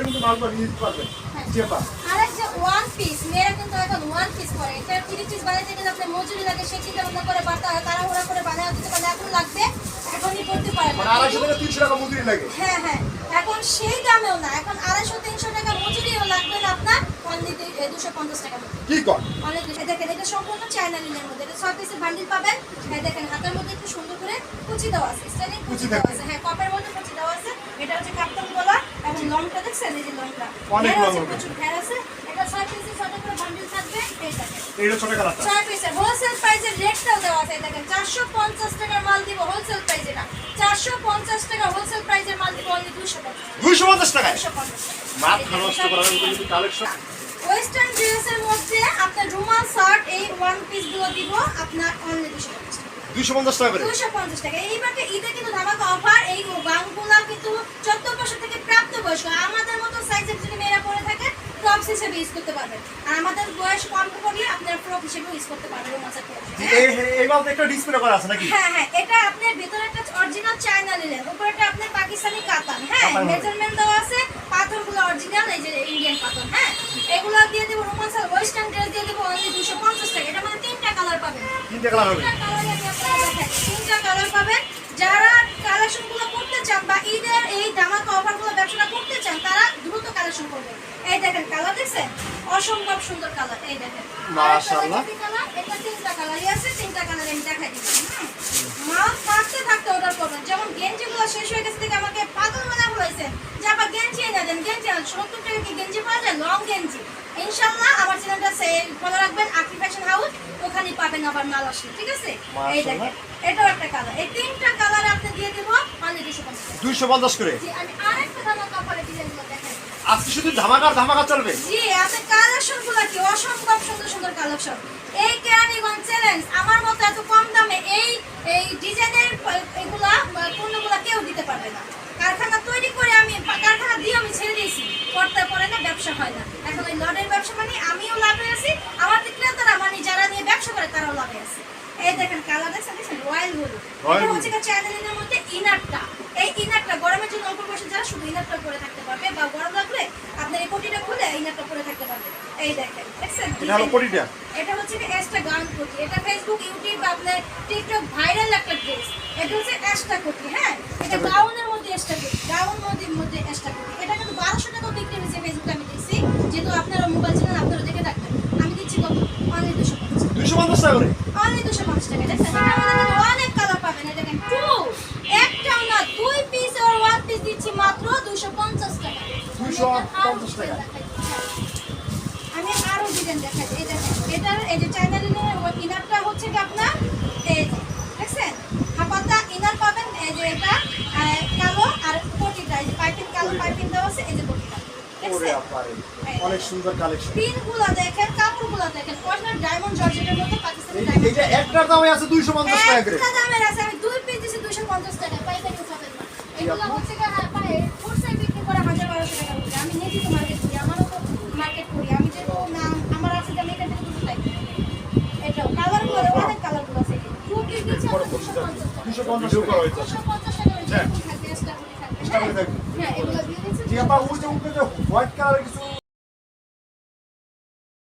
কিন্তু মালটা নিয়ে দিতে পারবেন চেপা। আর এই যে ওয়ান পিস মেয়েরা কিন্তু এখন ওয়ান পিস পরে, এটা 3 পিস বানাইতে গেলে আপনার মজুরি লাগে, সে চিন্তা ভাবনা করে তাড়াহুড়া করে বানায় দিতে পারলে এখন লাগবে, এখনই করতে পারে না। মানে 250 থেকে 300 টাকা মজুরি লাগে। হ্যাঁ হ্যাঁ, এখন সেই দামেও না, এখন 250-300 টাকা মজুরিও লাগবে না আপনার, অনলি 250 টাকা মতো। কি কর অনেক দেখেন, এটা সম্পূর্ণ চায়না লিনের মধ্যে, এটা 6 পিসের বান্ডিল পাবেন। হ্যাঁ দেখেন, হাতের মধ্যে একটু সুন্দর করে কুচি দেওয়া আছে, স্টাইলিং কুচি দেওয়া আছে। হ্যাঁ, কপের মধ্যে কুচি দেওয়া আছে। এটা হচ্ছে কাপ্তান গলা এবং লংটা দেখছেন, এই যে লংটা অনেক লং প্রচুর ঘের আছে। এটা 6 পিসের 6টা করে বান্ডিল থাকবে। এই দেখেন, এইটা ছোট কালারটা 6 পিসের হোলসেল প্রাইসের রেটটাও দেওয়া আছে। দেখেন 450 টাকার মাল দিব হোলসেল প্রাইসে, না 450 টাকা হোলসেল প্রাইসের মাল দিব অনলি 250 টাকায়। 250 মাথা নষ্ট করার মতো যদি কালেকশন। ওয়েস্টার্ন ড্রেসের মধ্যে আপনার রুমাল শার্ট এই ওয়ান পিস গুলো দিব আপনার অনলি 250 টাকা। 250 টাকা করে 250 টাকা। এইবারে ঈদে কিন্তু ধামাকা অফার। এই গাউনগুলো কিন্তু 14 বছর থেকে প্রাপ্তবয়স্ক আমাদের মতো সাইজের যদি মেয়েরা পরে থাকে টপস হিসেবে ইউজ করতে পারবেন, আর আমাদের বয়স কম করলে আপনারা ফ্রক হিসেবে ইউজ করতে পারবেন। রুমাল শার্ট এই মালটা একটা ডিসপ্লে করা আছে নাকি? হ্যাঁ হ্যাঁ, এটা আপনার ভিতরে একটা অরিজিনাল চায়না লিনেন, উপরেটা আপনার পাকিস্তানি কাতান। হ্যাঁ, মেজারমেন্ট দেওয়া আছে, পাথরগুলো অরিজিনাল, এই যে ইন্ডিয়ান পাথর। হ্যাঁ, এগুলো দিয়ে দেব রুমাল শার্ট ওয়েস্টার্ন ড্রেস দিয়ে দেব অনলি 250 টাকা। এটা মানে 3টা কালার পাবেন। 3টা কালার হবে। 3টা কালার পাবেন। যারা কালেকশনগুলো করতে চান বা ঈদের এই ধামাকা অফারগুলো ব্যবসা করতে চান, তারা দ্রুত কালেকশন করবেন। এই দেখেন কালার দেখছেন, অসম্ভব সুন্দর কালার। এই দেখেন মাশাআল্লাহ, এটা 3টা কালারই আছে। 3টা কালার আমি দেখাই দিচ্ছি। মাল থাকতে থাকতে অর্ডার করবেন। যেমন গেঞ্জিগুলো শেষ হয়ে গেছে থেকে আমাকে পাগল মনে হয়েছে যে আবার গেঞ্জি এনে দেন, গেঞ্জি 70 টাকা কি গেঞ্জি পাওয়া যায়, লং গেঞ্জি। ইনশাআল্লাহ আমার চ্যানেলটা ফলো রাখবেন, আকি ফ্যাশন হাউস, ওখানে পাবেন আবার মাল আসলে। ঠিক আছে, এই দেখেন এটাও একটা কালার। এই 3টা কালার আপনি দিয়ে দেব অনলি 250 করে। জি, আমি আরেকটা ধামাকা অফারে ডিজাইনগুলো দেখাই। আজকে শুধু ধামাকা চলবে। জি, আপনি কালেকশনগুলো কি অসম্ভব সুন্দর সুন্দর কালেকশন। এই কেরানীগঞ্জ চ্যালেঞ্জ, আমার মতো এত কম দামে এই ডিজাইনের এগুলা পণ্যগুলো কেউ দিতে পারবে না। কারখানা তৈরি করে আমি কারখানা দিয়ে আমি ছেড়ে দিয়েছি, করতে পারে না, ব্যবসা হয় না। এখন ওই লটের ব্যবসা মানে আমিও লাভে আছি, আমার ক্রেতারা মানে যারা নিয়ে ব্যবসা করে তারাও লাভে আছে। এই দেখেন কালার দেখছেন, রয়্যাল ব্লু। এটা হচ্ছে চ্যানেলের মধ্যে ইনারটা। এই ইনারটা গরমের জন্য অল্প বয়সে যারা শুধু ইনারটা পরে থাকতে পারবে, বা গরম লাগলে আপনার এই কোটিটা খুলে ইনারটা পরে থাকতে পারবে। এই দেখেন দেখছেন, এটা হলো কোটিটা। এটা হচ্ছে এক্সট্রা গাউন কোটি। এটা ফেসবুক, ইউটিউব, আপনার টিকটক ভাইরাল একটা ড্রেস। এটা হচ্ছে এক্সট্রা কোটি। হ্যাঁ, এটা গাউনের মধ্যে এক্সট্রা কোটি, গাউন মধ্যে এক্সট্রা কোটি। এটা কিন্তু 1200 টাকা বিক্রি হয়েছে ফেসবুকে, আমি দেখছি। যেহেতু আপনারা মোবাইল চ্যানেল আপনারা দেখে থাকবেন, আমি দিচ্ছি কত, অনলি 250 টাকা করে। অনলি 250 টাকা। দেখছেন, অনেক কালার পাবেন। এটা দেখেন একটাও না, 2 পিস আর 1 পিস দিচ্ছি মাত্র 250 টাকা। 250 টাকা। আমি আরো ডিজাইন দেখাই। এই দেখেন, এটার এই যে চায়না লিনের ইনারটা হচ্ছে কি আপনার এই যে দেখছেন, হাফাতা ইনার পাবেন। এই যে এটা কালো, আর কোটিটা এই যে পাইপিং, কালো পাইপিং দেওয়া আছে। এই যে কোটিটা ওরে আপারে, অনেক সুন্দর কালেকশন। পিনগুলো দেখেন, কাপড়গুলো দেখেন, অরিজিনাল ডায়মন্ড জর্জেটের মধ্যে পাকিস্তানি ডায়মন্ড। এইটা একটার দামই আছে 250 টাকা করে। একটা দামের আছে, আমি 2 পিস দিছি 250 টাকা, পাইকারি উঠাবেন না। এগুলো হচ্ছে কি পায়ে ফুলসাই বিক্রি করে 1000-1200 টাকা করে। আমি নিজে তো মার্কেট করি, আমারও তো মার্কেট করি। আমি যে আমার আছে যে আমি এটা থেকে দুটো লাইক। এটাও কালারগুলো অনেক কালারগুলো আছে। 2 পিস দিচ্ছি 250 টাকা। 250 টাকা হইছে। 250 টাকা হচ্ছে থাকবে, এক্সট্রা করে থাকবে। এক্সট্রা করে থাকবে। হ্যাঁ, এগুলো দিয়ে দিচ্ছি। জি আপা, ওই যে উপরে যে হোয়াইট কালারের কিছু